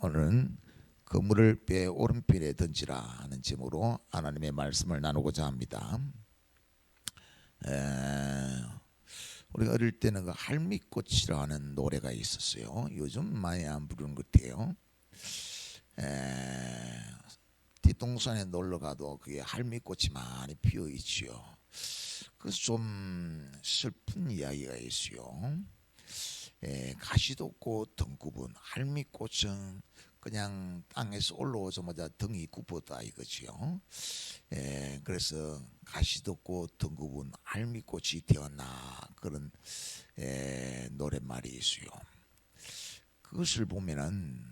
오늘은 그물을 배 오른편에 던지라 하는 제목으로 하나님의 말씀을 나누고자 합니다. 우리가 어릴 때는 그 할미꽃이라는 노래가 있었어요. 요즘 많이 안 부르는 것 같아요. 뒷동산에 놀러 가도 그게 할미꽃이 많이 피어 있지요. 그래서 좀 슬픈 이야기가 있어요. 가시돋고 등굽은 할미꽃은 그냥 땅에서 올라오자마자 등이 굽었다 이거지요. 그래서 가시돋고 등굽은 할미꽃이 되었나 그런 노랫말이 있어요. 그것을 보면은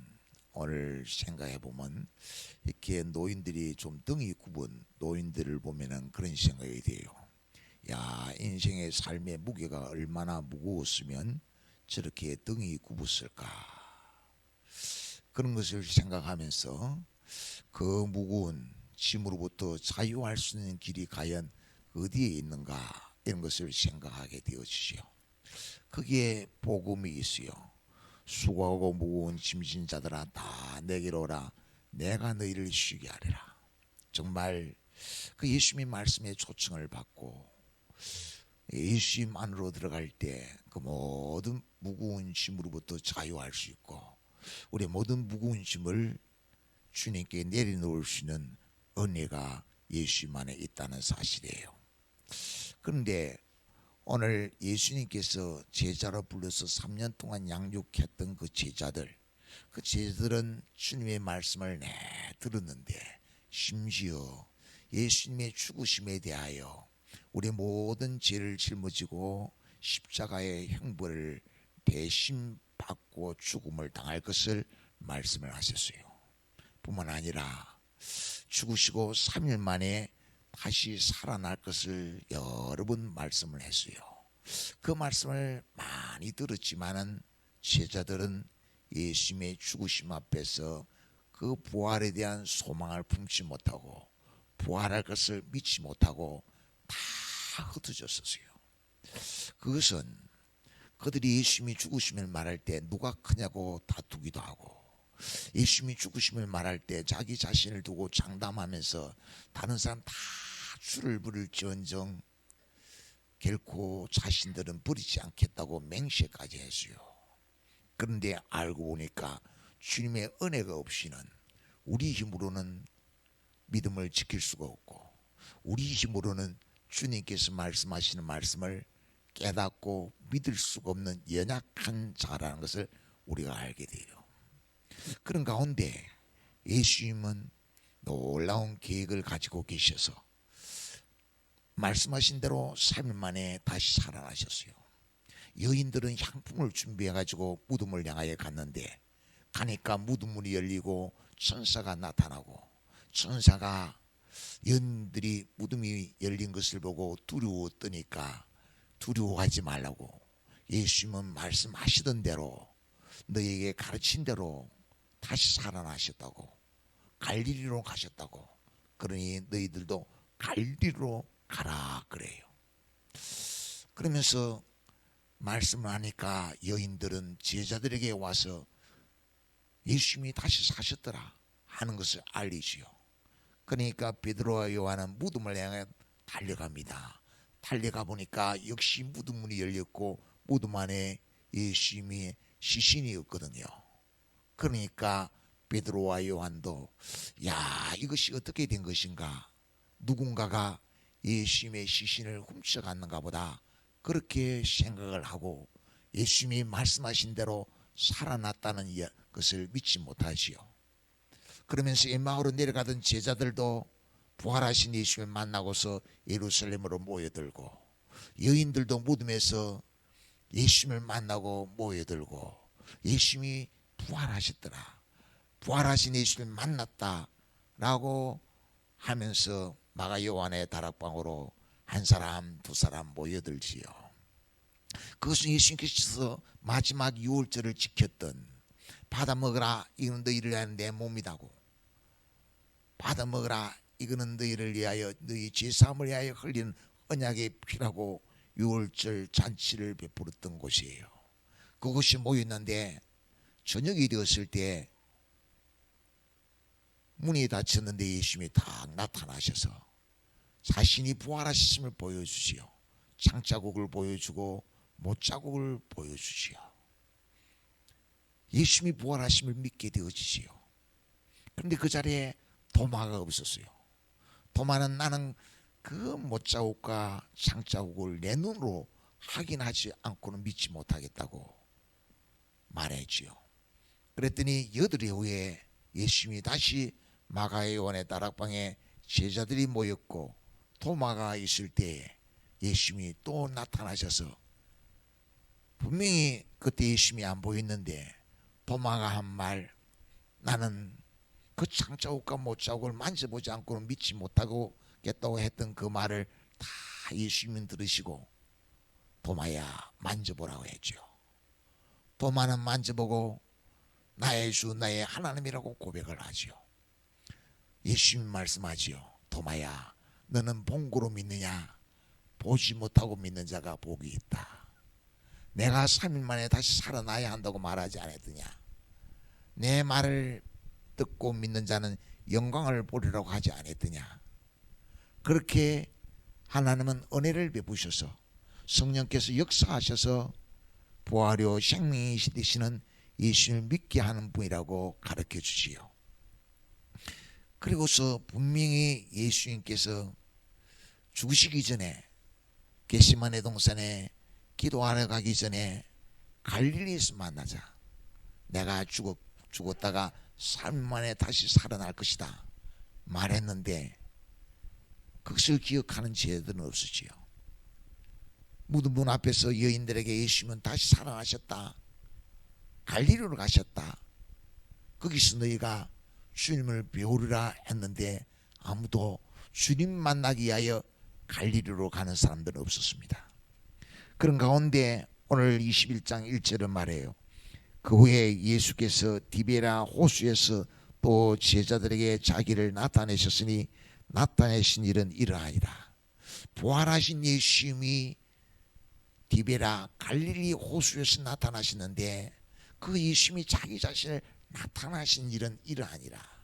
오늘 생각해 보면 이렇게 노인들이 좀 등이 굽은 노인들을 보면은 그런 생각이 돼요. 야, 인생의 삶의 무게가 얼마나 무거웠으면 저렇게 등이 굽었을까. 그런 것을 생각하면서 그 무거운 짐으로부터 자유할 수 있는 길이 과연 어디에 있는가 이런 것을 생각하게 되어지죠. 거기에 복음이 있어요. 수고하고 무거운 짐진 자들아 다 내게로 오라 내가 너희를 쉬게 하리라. 정말 그 예수님의 말씀에 초청을 받고 예수님 안으로 들어갈 때 그 모든 무거운 짐으로부터 자유할 수 있고 우리 모든 무거운 짐을 주님께 내려놓을 수 있는 은혜가 예수님 안에 있다는 사실이에요. 그런데 오늘 예수님께서 제자로 불러서 3년 동안 양육했던 그 제자들은 주님의 말씀을 들었는데 심지어 예수님의 죽으심에 대하여 우리 모든 죄를 짊어지고 십자가의 형벌을 대신 받고 죽음을 당할 것을 말씀을 하셨어요. 뿐만 아니라 죽으시고 3일 만에 다시 살아날 것을 여러 번 말씀을 했어요. 그 말씀을 많이 들었지만은 제자들은 예수님의 죽으심 앞에서 그 부활에 대한 소망을 품지 못하고 부활할 것을 믿지 못하고 다 흩어졌었어요. 그것은 그들이 예수님이 죽으심을 말할 때 누가 크냐고 다투기도 하고 예수님이 죽으심을 말할 때 자기 자신을 두고 장담하면서 다른 사람 다 주를 부를지언정 결코 자신들은 버리지 않겠다고 맹세까지 했어요. 그런데 알고 보니까 주님의 은혜가 없이는 우리 힘으로는 믿음을 지킬 수가 없고 우리 힘으로는 주님께서 말씀하시는 말씀을 깨닫고 믿을 수가 없는 연약한 자라는 것을 우리가 알게 돼요. 그런 가운데 예수님은 놀라운 계획을 가지고 계셔서 말씀하신 대로 3일 만에 다시 살아나셨어요. 여인들은 향품을 준비해 가지고 무덤을 향하여 갔는데 가니까 무덤문이 열리고 천사가 나타나고 천사가 여인들이 무덤이 열린 것을 보고 두려웠더니까 두려워하지 말라고 예수님은 말씀하시던 대로 너에게 가르친 대로 다시 살아나셨다고 갈릴리로 가셨다고 그러니 너희들도 갈릴리로 가라 그래요. 그러면서 말씀을 하니까 여인들은 제자들에게 와서 예수님이 다시 사셨더라 하는 것을 알리지요. 그러니까 베드로와 요한은 무덤을 향해 달려갑니다. 달려가 보니까 역시 무덤문이 열렸고 무덤 안에 예수님이 시신이었거든요. 그러니까 베드로와 요한도 야 이것이 어떻게 된 것인가 누군가가 예수님의 시신을 훔쳐갔는가 보다 그렇게 생각을 하고 예수님이 말씀하신 대로 살아났다는 것을 믿지 못하지요. 그러면서 엠마오로 내려가던 제자들도 부활하신 예수님을 만나고서 예루살렘으로 모여들고 여인들도 무덤에서 예수님을 만나고 모여들고 예수님이 부활하셨더라 부활하신 예수님을 만났다라고 하면서 마가 요한의 다락방으로 한 사람 두 사람 모여들지요. 그것은 예수님께서 마지막 유월절을 지켰던 받아 먹으라 이거는 너희를 위한 내 몸이다고 받아 먹으라 이거는 너희를 위하여 너희 죄사함을 위하여 흘리는 언약의 피라고 유월절 잔치를 베풀었던 곳이에요. 그곳이 모였는데 저녁이 되었을 때 문이 닫혔는데 예수님이 딱 나타나셔서 자신이 부활하셨음을 보여주시오. 창자국을 보여주고 못자국을 보여주시오. 예수님이 부활하심을 믿게 되어지시오. 그런데 그 자리에 도마가 없었어요. 도마는 나는 그 못자국과 창자국을 내 눈으로 확인하지 않고는 믿지 못하겠다고 말했지요. 그랬더니 8일 후에 예수님이 다시 마가의 요한의 다락방에 제자들이 모였고 도마가 있을 때에 예수님이 또 나타나셔서 분명히 그때 예수님이 안 보였는데 도마가 한 말, 나는 그 창자국과 못자국을 만져보지 않고는 믿지 못하겠다고 했던 그 말을 다 예수님은 들으시고 도마야 만져보라고 했죠. 도마는 만져보고 나의 주 나의 하나님이라고 고백을 하지요. 예수님 말씀하지요. 도마야 너는 본고로 믿느냐? 보지 못하고 믿는 자가 복이 있다. 내가 3일 만에 다시 살아나야 한다고 말하지 않았더냐? 내 말을 듣고 믿는 자는 영광을 보리라고 하지 않았더냐? 그렇게 하나님은 은혜를 베푸셔서 성령께서 역사하셔서 부활이요 생명이 되시는 예수님을 믿게 하는 분이라고 가르쳐 주시오. 그리고서 분명히 예수님께서 죽으시기 전에 겟세마네 동산에 기도하러 가기 전에 갈릴리에서 만나자. 내가 죽었다가 3일 만에 다시 살아날 것이다 말했는데 그것을 기억하는 제자들은 없으지요. 무덤 문 앞에서 여인들에게 예수님은 다시 살아나셨다. 갈릴리로 가셨다. 거기서 너희가 주님을 배우리라 했는데 아무도 주님 만나기 위하여 갈릴리로 가는 사람들은 없었습니다. 그런 가운데 오늘 21장 1절을 말해요. 그 후에 예수께서 디베라 호수에서 또 제자들에게 자기를 나타내셨으니 나타내신 일은 이러하니라. 부활하신 예수님이 디베라 갈릴리 호수에서 나타나시는데 그 예수님이 자기 자신을 나타나신 일은 이러하니라.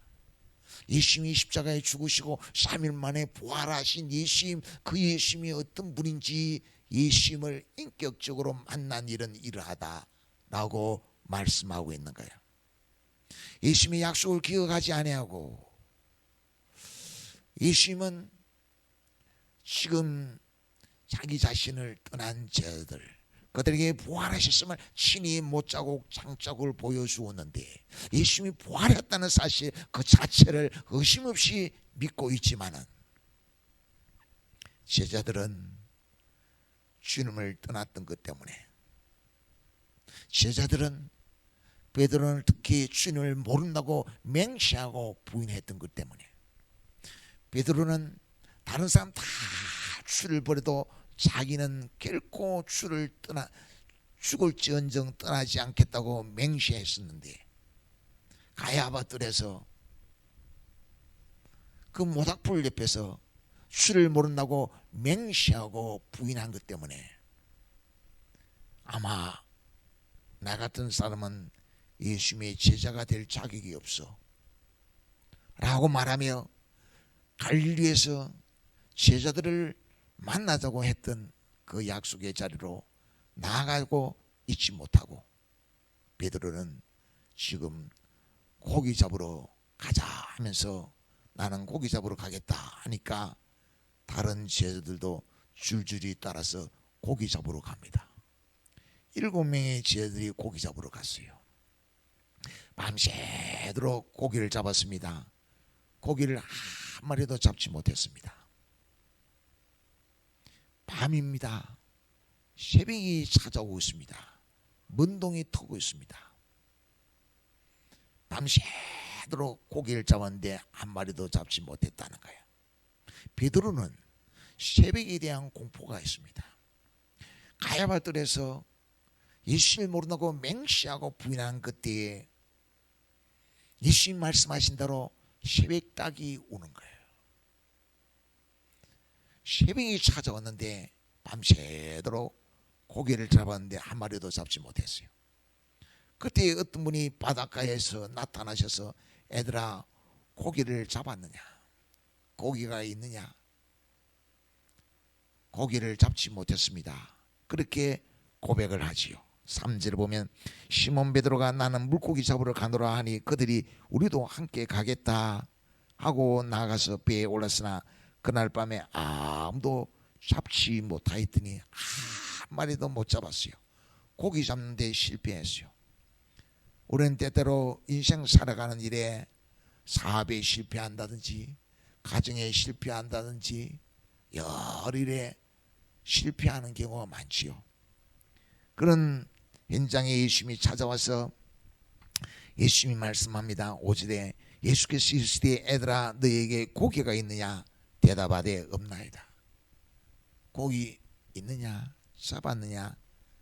예수님이 십자가에 죽으시고 3일 만에 부활하신 예수님, 그 예수님이 어떤 분인지 예수님을 인격적으로 만난 일은 이러하다라고 말씀하고 있는 거예요. 예수님의 약속을 기억하지 아니하고 예수님은 지금 자기 자신을 떠난 자들, 그들에게 부활하셨음을 친히 못자국 창자국을 보여주었는데 예수님이 부활했다는 사실 그 자체를 의심 없이 믿고 있지만은 제자들은 주님을 떠났던 것 때문에, 제자들은 베드로는 특히 주님을 모른다고 맹시하고 부인했던 것 때문에, 베드로는 다른 사람 다 주를 버려도 자기는 결코 주를 죽을지언정 떠나지 않겠다고 맹시했었는데 가야바 뜰에서 그 모닥불 옆에서 주를 모른다고 맹시하고 부인한 것 때문에 아마 나 같은 사람은 예수님의 제자가 될 자격이 없어 라고 말하며 갈릴리에서 제자들을 만나자고 했던 그 약속의 자리로 나아가고 있지 못하고 베드로는 지금 고기 잡으러 가자 하면서 나는 고기 잡으러 가겠다 하니까 다른 제자들도 줄줄이 따라서 고기 잡으러 갑니다. 7명의 제자들이 고기 잡으러 갔어요. 밤새도록 고기를 잡았습니다. 고기를 한 마리도 잡지 못했습니다. 밤입니다. 새벽이 찾아오고 있습니다. 문동이 트고 있습니다. 밤새도록 고기를 잡았는데 한 마리도 잡지 못했다는 거예요. 베드로는 새벽에 대한 공포가 있습니다. 가야바 뜰에서 예수님을 모른다고 맹시하고 부인한 그때에 예수님 말씀하신 대로 새벽 닭이 우는 거예요. 새벽이 찾아왔는데 밤새도록 고기를 잡았는데 한 마리도 잡지 못했어요. 그때 어떤 분이 바닷가에서 나타나셔서 애들아 고기를 잡았느냐? 고기가 있느냐? 고기를 잡지 못했습니다. 그렇게 고백을 하지요. 3절을 보면 시몬 베드로가 나는 물고기 잡으러 가노라 하니 그들이 우리도 함께 가겠다 하고 나가서 배에 올랐으나 그날 밤에 아무도 잡지 못하였더니 한 마리도 못 잡았어요. 고기 잡는 데 실패했어요. 우리는 때때로 인생 살아가는 일에 사업에 실패한다든지 가정에 실패한다든지 여러 일에 실패하는 경우가 많지요. 그런 현장에 예수님이 찾아와서 예수님이 말씀합니다. 5절에 예수께서 이르시되 애들아 너희에게 고기가 있느냐? 대답하되 없나이다. 고기 있느냐? 잡았느냐?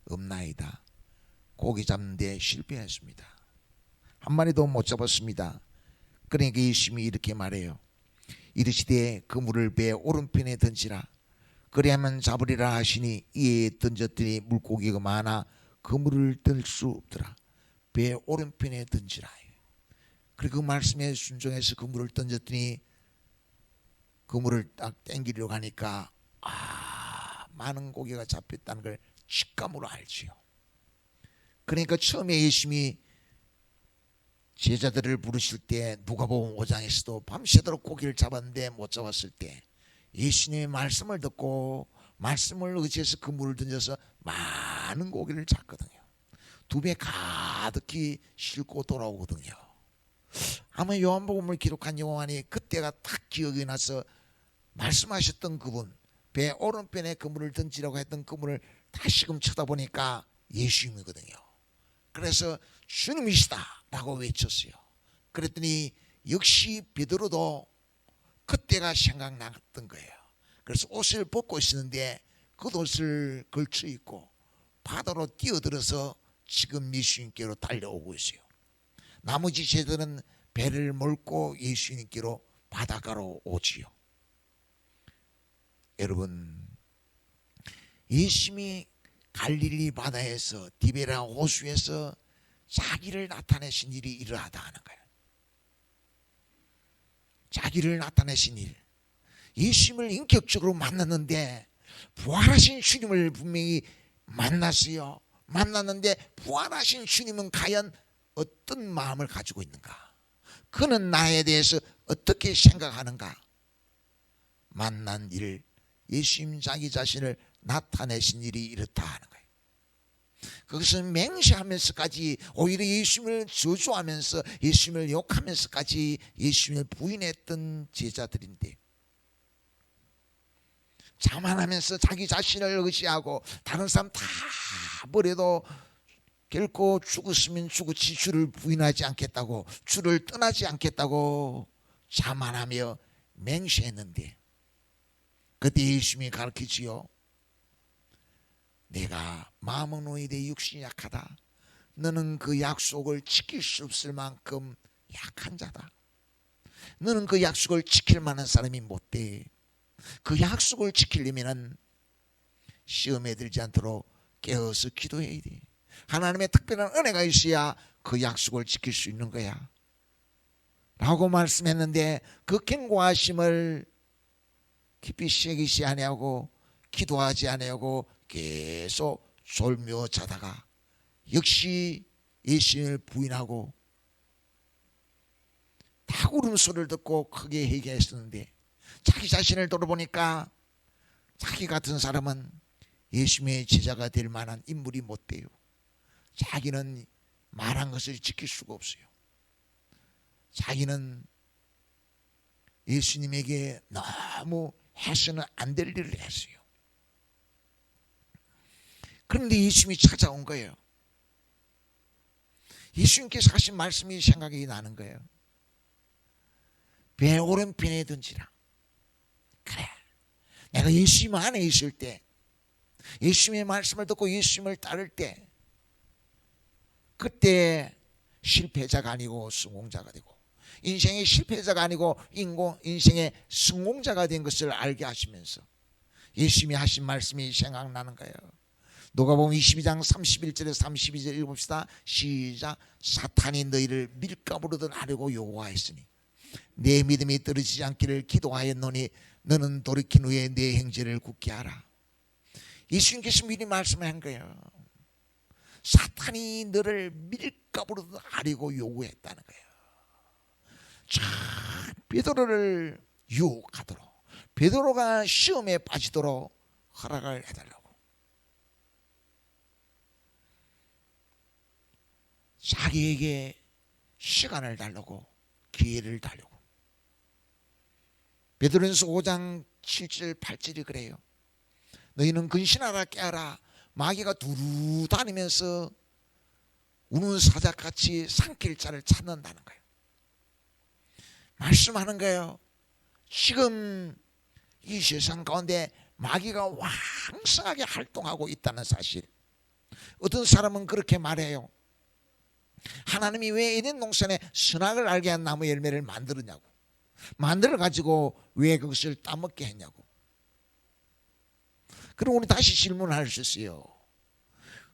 없나이다. 고기 잡는 데 실패했습니다. 한 마리도 못 잡았습니다. 그러니까 예수님이 이렇게 말해요. 이르시되 그물을 배 오른편에 던지라. 그리하면 잡으리라 하시니 이에 던졌더니 물고기가 많아 그물을 들 수 없더라. 배 오른편에 던지라. 그리고 그 말씀에 순종해서 그물을 던졌더니 그물을 딱 당기려고 하니까 많은 고기가 잡혔다는 걸 직감으로 알지요. 그러니까 처음에 예수님이 제자들을 부르실 때 누가복음 5장에서도 밤새도록 고기를 잡았는데 못 잡았을 때 예수님의 말씀을 듣고 말씀을 의지해서 그물을 던져서 많은 고기를 잡거든요. 두 배 가득히 싣고 돌아오거든요. 아마 요한복음을 기록한 요한이 그때가 딱 기억이 나서 말씀하셨던 그분, 배 오른편에 그물을 던지라고 했던 그물을 다시금 쳐다보니까 예수님이거든요. 그래서 주님이시다 라고 외쳤어요. 그랬더니 역시 베드로도 그때가 생각났던 거예요. 그래서 옷을 벗고 있었는데 그 옷을 걸쳐 입고 바다로 뛰어들어서 지금 예수님께로 달려오고 있어요. 나머지 제자들은 배를 몰고 예수님께로 바닷가로 오지요. 여러분, 예수님이 갈릴리 바다에서 디베라 호수에서 자기를 나타내신 일이 이러하다 하는 거예요. 자기를 나타내신 일. 예수님을 인격적으로 만났는데 부활하신 주님을 분명히 만났어요. 만났는데 부활하신 주님은 과연 어떤 마음을 가지고 있는가? 그는 나에 대해서 어떻게 생각하는가? 만난 일, 예수님 자기 자신을 나타내신 일이 이렇다 하는 거예요. 그것은 맹세하면서까지 오히려 예수님을 저주하면서 예수님을 욕하면서까지 예수님을 부인했던 제자들인데 자만하면서 자기 자신을 의지하고 다른 사람 다 버려도 결코 죽었으면 죽었지 주를 부인하지 않겠다고 주를 떠나지 않겠다고 자만하며 맹세했는데 그때 예수님이 가르치지요. 내가 마음은 너희들 육신이 약하다. 너는 그 약속을 지킬 수 없을 만큼 약한 자다. 너는 그 약속을 지킬 만한 사람이 못 돼. 그 약속을 지키려면 시험에 들지 않도록 깨어서 기도해야 돼. 하나님의 특별한 은혜가 있어야 그 약속을 지킬 수 있는 거야 라고 말씀했는데 그 경고하심을 깊이 새기지 아니하고 기도하지 아니하고 계속 졸며 자다가 역시 예수님을 부인하고 탁 울음소리를 듣고 크게 회개했었는데 자기 자신을 돌아보니까 자기 같은 사람은 예수님의 제자가 될 만한 인물이 못 돼요. 자기는 말한 것을 지킬 수가 없어요. 자기는 예수님에게 너무 해서는 안 될 일을 했어요. 그런데 예수님이 찾아온 거예요. 예수님께서 하신 말씀이 생각이 나는 거예요. 배 오른편에 던지라. 그래, 내가 예수님 안에 있을 때 예수님의 말씀을 듣고 예수님을 따를 때 그때 실패자가 아니고 성공자가 되고 인생의 실패자가 아니고 인생의 성공자가 된 것을 알게 하시면서 예수님이 하신 말씀이 생각나는 거예요. 누가복음 22장 31절에 32절 읽읍시다. 시작. 사탄이 너희를 밀가부르듯 하려고 요구하였으니 내 믿음이 떨어지지 않기를 기도하였노니 너는 돌이킨 후에 내 행제를 굳게 하라. 예수님께서 미리 말씀한 거예요. 사탄이 너를 밀가부로 하려고 요구했다는 거예요. 자, 베드로를 유혹하도록, 베드로가 시험에 빠지도록 허락을 해달라고. 자기에게 시간을 달라고, 기회를 달라고. 베드로전서 5장 7절 8절이 그래요. 너희는 근신하라 깨어라. 마귀가 두루 다니면서 우는 사자같이 삼킬 자를 찾는다는 거예요. 말씀하는 거예요. 지금 이 세상 가운데 마귀가 왕성하게 활동하고 있다는 사실. 어떤 사람은 그렇게 말해요. 하나님이 왜 에덴 동산에 선악을 알게 한 나무 열매를 만들었냐고. 만들어 가지고 왜 그것을 따먹게 했냐고. 그럼 우리 다시 질문할 수 있어요.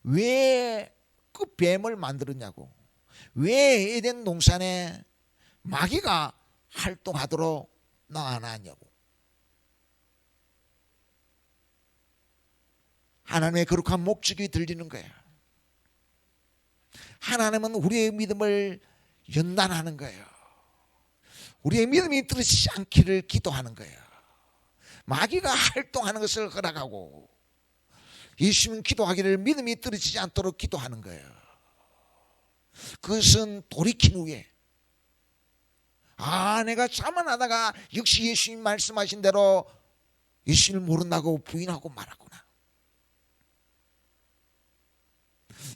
왜 그 뱀을 만들었냐고. 왜 에덴 동산에 마귀가 활동하도록 놔놨냐고. 하나님의 거룩한 목적이 들리는 거야. 하나님은 우리의 믿음을 연단하는 거예요. 우리의 믿음이 떨어지지 않기를 기도하는 거예요. 마귀가 활동하는 것을 허락하고 예수님은 기도하기를 믿음이 떨어지지 않도록 기도하는 거예요. 그것은 돌이킨 후에 내가 자만하다가 역시 예수님 말씀하신 대로 예수님을 모른다고 부인하고 말았구나.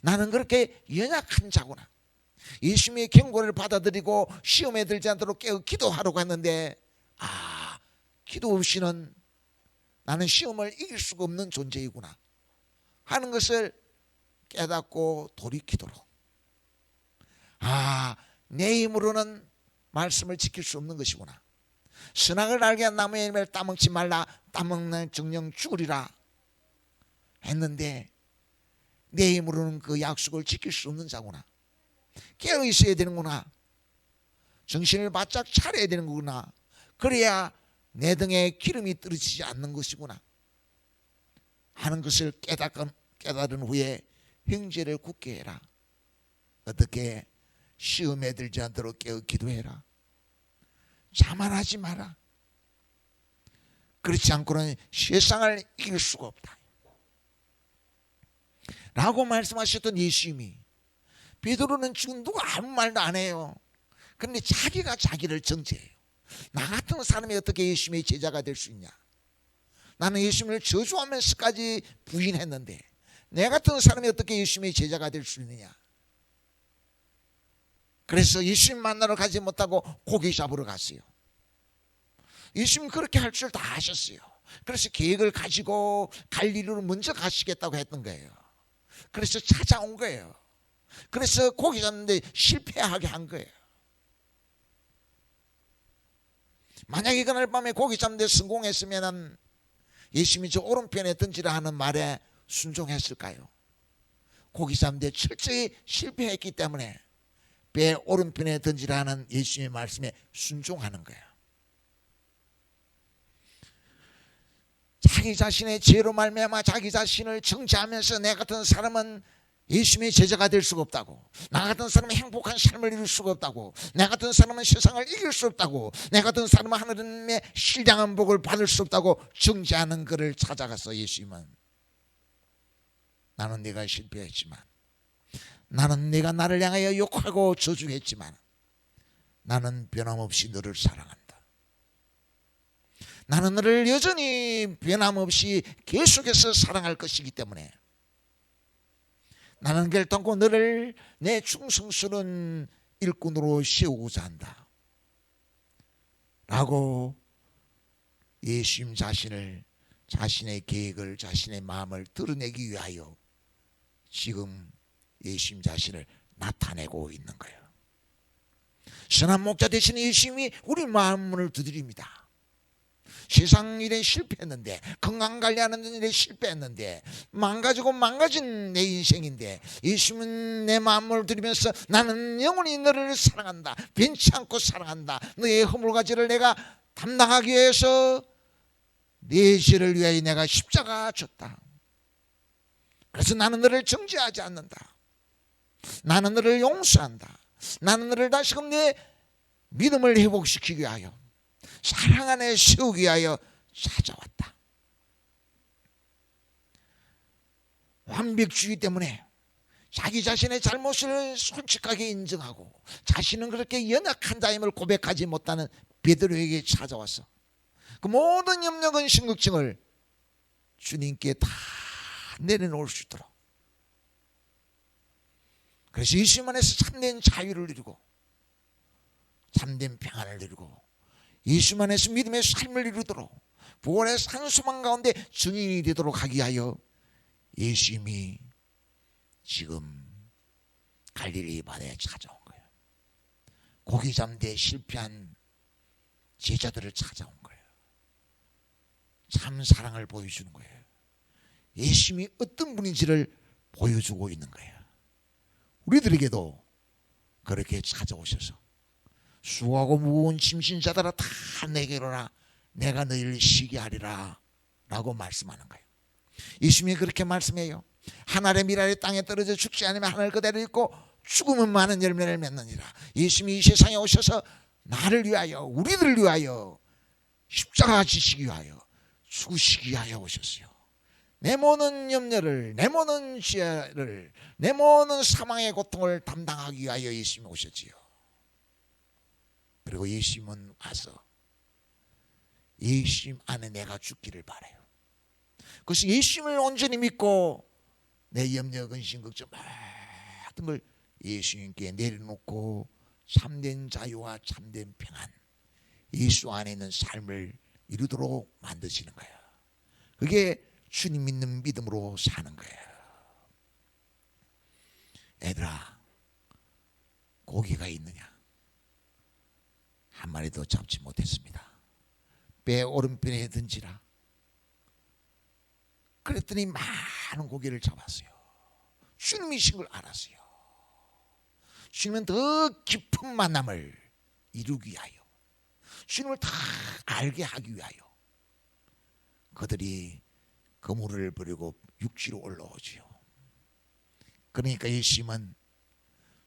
나는 그렇게 연약한 자구나. 예수님의 경고를 받아들이고 시험에 들지 않도록 깨어 기도하려고 했는데 기도 없이는 나는 시험을 이길 수가 없는 존재이구나 하는 것을 깨닫고 돌이키도록. 내 힘으로는 말씀을 지킬 수 없는 것이구나. 선악을 알게 한 나무의 열매를 따먹지 말라. 따먹는 정령 죽으리라 했는데 내 힘으로는 그 약속을 지킬 수 없는 자구나. 깨어 있어야 되는구나. 정신을 바짝 차려야 되는 거구나. 그래야 내 등에 기름이 떨어지지 않는 것이구나 하는 것을 깨달은 후에 형제를 굳게 해라. 어떻게? 시험에 들지 않도록 깨어 기도해라. 자만하지 마라. 그렇지 않고는 세상을 이길 수가 없다 라고 말씀하셨던 예수님이, 베드로는 지금 누가 아무 말도 안 해요. 그런데 자기가 자기를 정죄해요. 나 같은 사람이 어떻게 예수님의 제자가 될 수 있냐. 나는 예수님을 저주하면서까지 부인했는데 내 같은 사람이 어떻게 예수님의 제자가 될 수 있느냐. 그래서 예수님 만나러 가지 못하고 고기 잡으러 갔어요. 예수님 그렇게 할 줄 다 아셨어요. 그래서 계획을 가지고 갈릴리로 먼저 가시겠다고 했던 거예요. 그래서 찾아온 거예요. 그래서 고기 잡는데 실패하게 한 거예요. 만약에 그날 밤에 고기 잡는데 성공했으면 예수님이 저 오른편에 던지라 하는 말에 순종했을까요? 고기 잡는데 철저히 실패했기 때문에 배 오른편에 던지라 하는 예수님의 말씀에 순종하는 거예요. 자기 자신의 죄로 말미암아 자기 자신을 정죄하면서 내 같은 사람은 예수님의 제자가 될 수가 없다고, 나 같은 사람은 행복한 삶을 이룰 수가 없다고, 내 같은 사람은 세상을 이길 수 없다고, 내 같은 사람은 하나님의 신령한 복을 받을 수 없다고 정죄하는 그를 찾아가서 예수님은, 나는 네가 실패했지만, 나는 네가 나를 향하여 욕하고 저주했지만 나는 변함없이 너를 사랑한다. 나는 너를 여전히 변함없이 계속해서 사랑할 것이기 때문에 나는 결단코 너를 내 충성스러운 일꾼으로 세우고자 한다 라고 예수님 자신을, 자신의 계획을, 자신의 마음을 드러내기 위하여 지금 예수님 자신을 나타내고 있는 거예요. 선한 목자 되시는 예수님이 우리 마음문을 두드립니다. 세상 일에 실패했는데, 건강 관리하는 일에 실패했는데, 망가진 내 인생인데, 예수님은 내 마음을 드리면서 나는 영원히 너를 사랑한다, 변치 않고 사랑한다, 너의 허물가지를 내가 담당하기 위해서 내 죄를 위하여 내가 십자가 줬다. 그래서 나는 너를 정죄하지 않는다. 나는 너를 용서한다. 나는 너를 다시금 내 믿음을 회복시키기 위하여, 사랑 안에 세우기 위하여 찾아왔다. 완벽주의 때문에 자기 자신의 잘못을 솔직하게 인정하고 자신은 그렇게 연약한 자임을 고백하지 못하는 베드로에게 찾아와서 그 모든 염려근 신걱정을 주님께 다 내려놓을 수 있도록, 그래서 예수 안에서 참된 자유를 누리고 참된 평안을 누리고 예수 안에서 믿음의 삶을 이루도록 부활의 산소망 가운데 증인이 되도록 하기 위하여 예수님이 지금 갈릴리 바다에 찾아온 거예요. 고기 잡는데 실패한 제자들을 찾아온 거예요. 참 사랑을 보여주는 거예요. 예수님이 어떤 분인지를 보여주고 있는 거예요. 우리들에게도 그렇게 찾아오셔서 수고하고 무거운 짐진 자들아 다 내게로라, 내가 너희를 쉬게 하리라 라고 말씀하는 거예요. 예수님이 그렇게 말씀해요. 한 알의 밀알이 땅에 떨어져 죽지 않으면 하늘 그대로 있고 죽으면 많은 열매를 맺느니라. 예수님이 이 세상에 오셔서 나를 위하여, 우리들을 위하여 십자가 지시기 위하여, 죽으시기 위하여 오셨어요. 내 모든 염려를, 내 모든 죄를, 내 모든 사망의 고통을 담당하기 위하여 예수님이 오셨지요. 그리고 예수님은 와서 예수님 안에 내가 죽기를 바라요. 그래서 예수님을 온전히 믿고 내 염려, 근심, 걱정 모든 걸 예수님께 내려놓고 참된 자유와 참된 평안, 예수 안에 있는 삶을 이루도록 만드시는 거예요. 그게 주님 믿는 믿음으로 사는 거예요. 애들아, 고기가 있느냐? 한 마리도 잡지 못했습니다. 배 오른편에 던지라. 그랬더니 많은 고기를 잡았어요. 주님이신 걸 알았어요. 주님은 더 깊은 만남을 이루기 위하여, 주님을 다 알게 하기 위하여 그들이 그물을 버리고 육지로 올라오지요. 그러니까 예수님은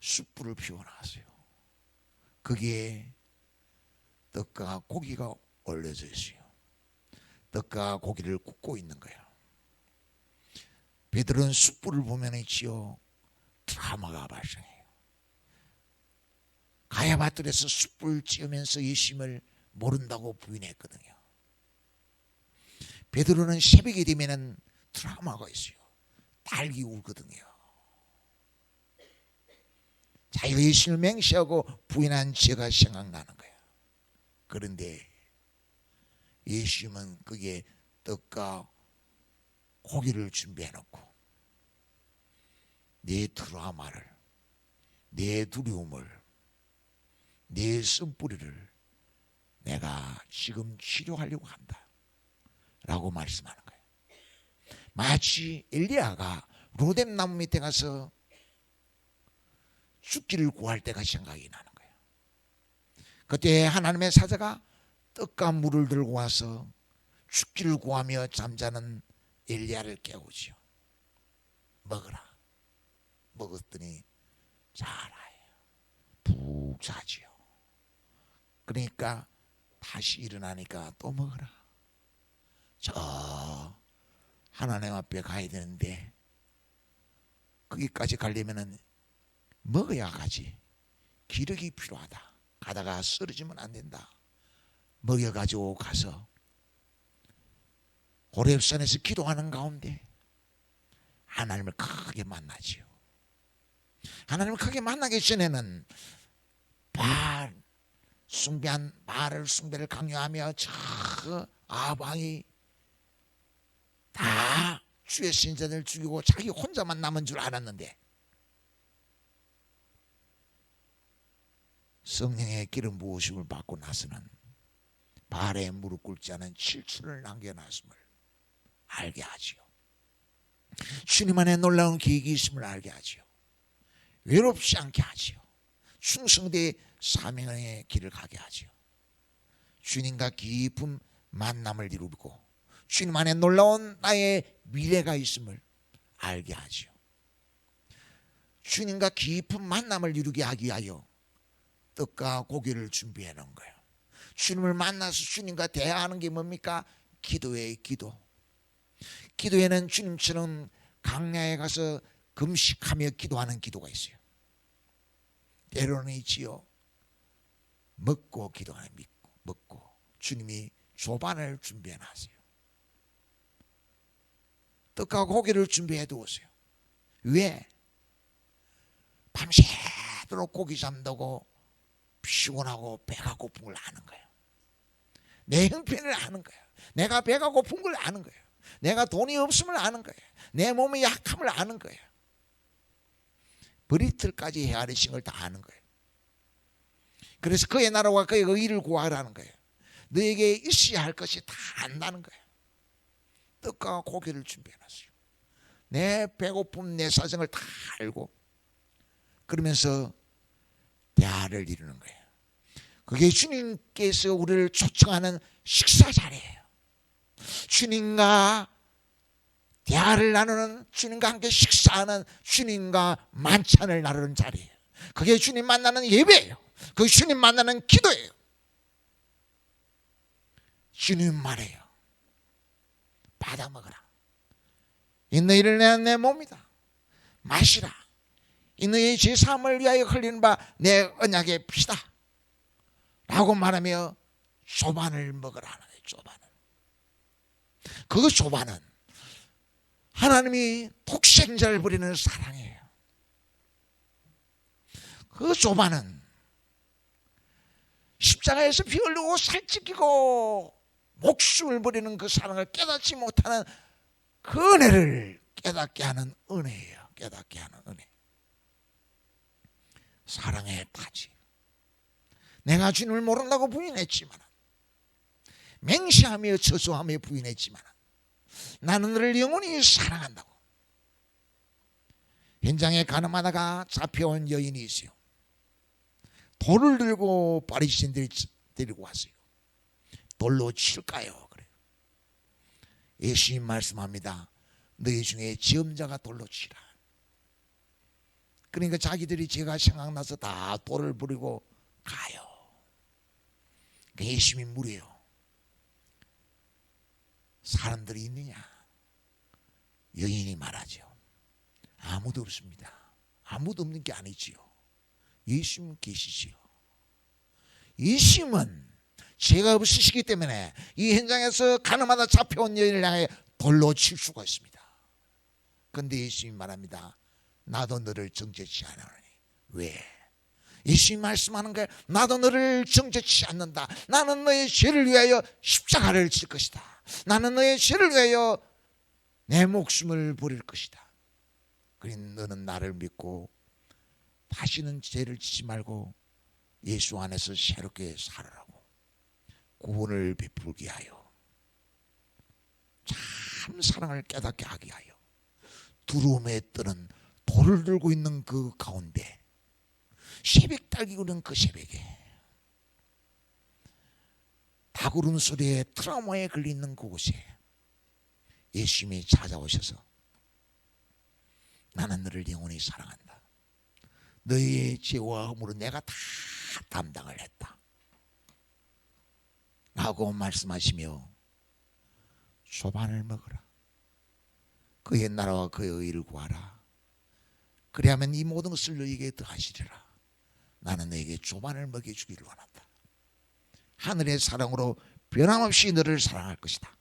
숯불을 피워나갔어요. 거기에 떡과 고기가 올려져 있어요. 떡과 고기를 굽고 있는 거예요. 베드로는 숯불을 보면 있지요, 트라우마가 발생해요. 가야바뜰에서 숯불 찌우면서 예수님을 모른다고 부인했거든요. 베드로는 새벽이 되면은 트라우마가 있어요. 딸기 울거든요. 자기가 예수님을 맹세하고 부인한 죄가 생각나는 거예요. 그런데 예수님은 거기에 떡과 고기를 준비해놓고 내 트라우마를, 내 두려움을, 내 쓴뿌리를 내가 지금 치료하려고 한다 라고 말씀하는 거예요. 마치 엘리야가 로뎀 나무 밑에 가서 죽기를 구할 때가 생각이 나는 거예요. 그때 하나님의 사자가 떡과 물을 들고 와서 죽기를 구하며 잠자는 엘리야를 깨우지요. 먹으라. 먹었더니 자라요. 푹 자지요. 그러니까 다시 일어나니까 또 먹으라. 저 하나님 앞에 가야 되는데 거기까지 가려면은 먹어야 가지. 기력이 필요하다. 가다가 쓰러지면 안 된다. 먹여가지고 가서 호렙산에서 기도하는 가운데 하나님을 크게 만나지요. 하나님을 크게 만나기 전에는 바알 숭배를 강요하며 저 아방이 다 주의 신자들 죽이고 자기 혼자만 남은 줄 알았는데 성령의 기름 부으심을 받고 나서는 발에 무릎 꿇지 않은 칠천을 남겨놨음을 알게 하지요. 주님 안에 놀라운 계획이 있음을 알게 하지요. 외롭지 않게 하지요. 충성되의 사명의 길을 가게 하지요. 주님과 깊은 만남을 이루고 주님 안에 놀라운 나의 미래가 있음을 알게 하지요. 주님과 깊은 만남을 이루게 하기 위하여 떡과 고기를 준비해 놓은 거예요. 주님을 만나서 주님과 대화하는 게 뭡니까? 기도예요. 기도. 기도에는 주님처럼 강야에 가서 금식하며 기도하는 기도가 있어요. 때로는 있지요. 먹고 기도하는 먹고 주님이 조반을 준비해 놨어요. 떡과 고기를 준비해 두었어요. 왜? 밤새도록 고기 잠다고 피곤하고 배가 고픈 걸 아는 거예요. 내 형편을 아는 거예요. 내가 배가 고픈 걸 아는 거예요. 내가 돈이 없음을 아는 거예요. 내 몸의 약함을 아는 거예요. 버리틀까지 헤아리신 걸 다 아는 거예요. 그래서 그의 나라와 그의 의를 구하라는 거예요. 너에게 있어야 할 것이 다 안다는 거예요. 떡과 고기를 준비해놨어요. 내 배고픔 내 사정을 다 알고 그러면서 대화를 이루는 거예요. 그게 주님께서 우리를 초청하는 식사 자리예요. 주님과 대화를 나누는, 주님과 함께 식사하는, 주님과 만찬을 나누는 자리예요. 그게 주님 만나는 예배예요. 그게 주님 만나는 기도예요. 주님 말해요. 받아 먹어라. 이 너희를 내 몸이다. 마시라. 이 너희의 죄사함을 위하여 흘리는 바 내 언약의 피다. 라고 말하며 조반을 먹으라. 조반을. 그 조반은 하나님이 독생자를 버리는 사랑이에요. 그 조반은 십자가에서 피 흘리고 살 찢기고 목숨을 버리는 그 사랑을 깨닫지 못하는 그 은혜를 깨닫게 하는 은혜예요. 깨닫게 하는 은혜. 사랑의 바지. 내가 주님을 모른다고 부인했지만, 맹세하며 저주하며 부인했지만, 나는 너를 영원히 사랑한다고. 현장에 가늠하다가 잡혀온 여인이 있어요. 돌을 들고 바리새인들이 데리고 왔어요. 돌로 칠까요? 그래요. 예수님 말씀합니다. 너희 중에 지엄자가 돌로 치라. 그러니까 자기들이 죄가 생각나서 다 돌을 부리고 가요. 예수님이 물어요. 사람들이 있느냐? 여인이 말하죠. 아무도 없습니다. 아무도 없는 게 아니지요. 예수님 계시지요. 예수님은 죄가 없으시기 때문에 이 현장에서 가늠하다 잡혀온 여인을 향해 돌로 칠 수가 있습니다. 그런데 예수님이 말합니다. 나도 너를 정죄치 않으니. 왜? 예수님이 말씀하는 거예요. 나도 너를 정죄치 않는다. 나는 너의 죄를 위하여 십자가를 칠 것이다. 나는 너의 죄를 위하여 내 목숨을 버릴 것이다. 그러니 너는 나를 믿고 다시는 죄를 지지 말고 예수 안에서 새롭게 살아라고 구원을 베풀게 하여 참 사랑을 깨닫게 하게 하여 두려움에 뜨는 돌을 들고 있는 그 가운데 새벽 달기 우는 그 새벽에 닭울음 소리에 트라우마에 걸리는 그곳에 예수님이 찾아오셔서 나는 너를 영원히 사랑한다. 너희의 죄와 허물은 내가 다 담당을 했다. 라고 말씀하시며 소반을 먹어라. 그의 나라와 그의 의를 구하라. 그리하면 이 모든 것을 너희에게 더하시리라. 나는 너에게 조반을 먹여주기를 원한다. 하늘의 사랑으로 변함없이 너를 사랑할 것이다.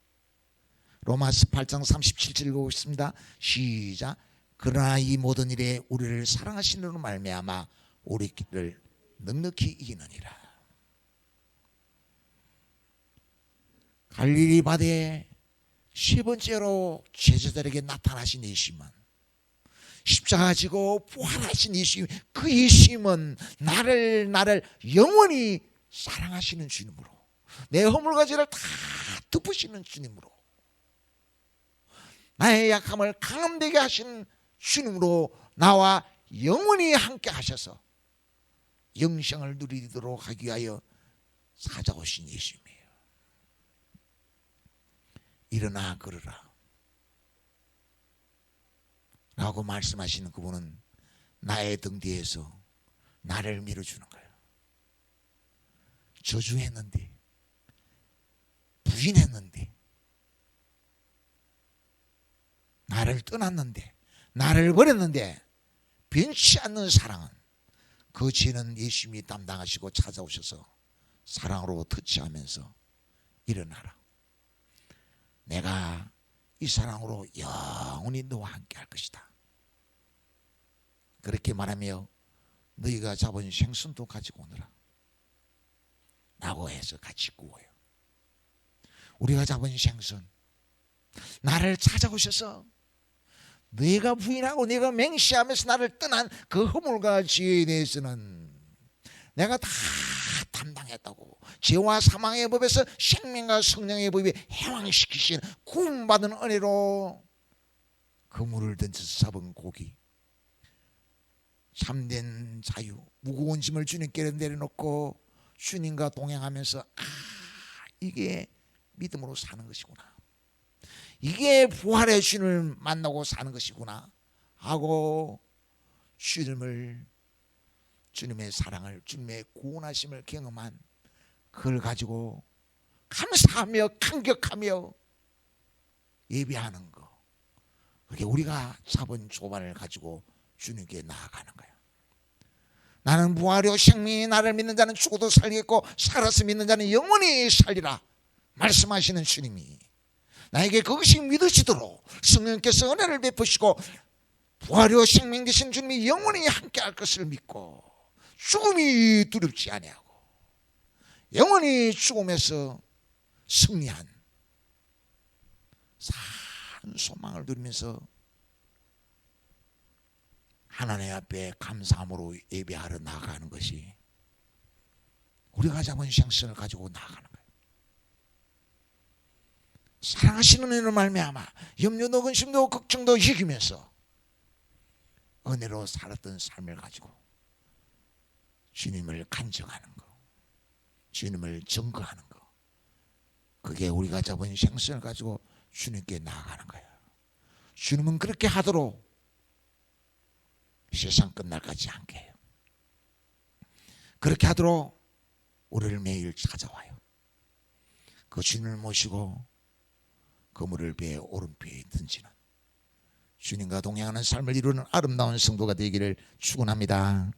로마서 8장 37절 읽어보겠습니다. 시작. 그러나 이 모든 일에 우리를 사랑하시는 말미암아 우리를 넉넉히 이기느니라. 갈릴리 바다에 세 번째로 제자들에게 나타나신 예수님은 십자가 지고 부활하신 예수님, 그 예수님은 나를 영원히 사랑하시는 주님으로 내 허물가지를 다 덮으시는 주님으로, 나의 약함을 강함되게 하시는 주님으로 나와 영원히 함께 하셔서 영생을 누리도록 하기 위하여 찾아오신 예수님이에요. 일어나 걸으라 라고 말씀하시는 그분은 나의 등 뒤에서 나를 밀어주는 거예요. 저주했는데, 부인했는데, 나를 떠났는데, 나를 버렸는데 변치 않는 사랑은, 그 죄는 예수님이 담당하시고 찾아오셔서 사랑으로 터치하면서 일어나라, 내가 이 사랑으로 영원히 너와 함께 할 것이다, 그렇게 말하며 너희가 잡은 생선도 가지고 오너라 라고 해서 같이 구워요. 우리가 잡은 생선, 나를 찾아오셔서 네가 부인하고 네가 맹세하면서 나를 떠난 그 허물과 죄에 대해서는 내가 다 담당했다고, 죄와 사망의 법에서 생명과 성령의 법에 해방시키신 구원받은 은혜로 그물을 던져서 잡은 고기, 참된 자유, 무거운 짐을 주님께 내려놓고 주님과 동행하면서 이게 믿음으로 사는 것이구나, 이게 부활의 주님을 만나고 사는 것이구나 하고 주님의 사랑을, 주님의 구원하심을 경험한 그걸 가지고 감사하며 감격하며 예배하는 거, 그게 우리가 잡은 조반을 가지고 주님께 나아가는 거예요. 나는 부활이요 생명이, 나를 믿는 자는 죽어도 살겠고 살아서 믿는 자는 영원히 살리라 말씀하시는 주님이 나에게 그것이 믿어지도록 성령께서 은혜를 베푸시고 부활이요 생명 되신 주님이 영원히 함께할 것을 믿고 죽음이 두렵지 아니하고 영원히 죽음에서 승리한 산 소망을 누리면서 하나님 앞에 감사함으로 예배하러 나아가는 것이 우리가 잡은 생선을 가지고 나아가는 거예요. 사랑하시는 은혜로 말미암아 염려도 근심도 걱정도 이기면서 은혜로 살았던 삶을 가지고 주님을 간증하는 거, 주님을 증거하는 거, 그게 우리가 잡은 생선을 가지고 주님께 나아가는 거예요. 주님은 그렇게 하도록 세상 끝날까지 함께 해요. 그렇게 하도록 우리를 매일 찾아와요. 그 주님을 모시고 그물을 배에 오른배에 던지는 주님과 동행하는 삶을 이루는 아름다운 성도가 되기를 축원합니다.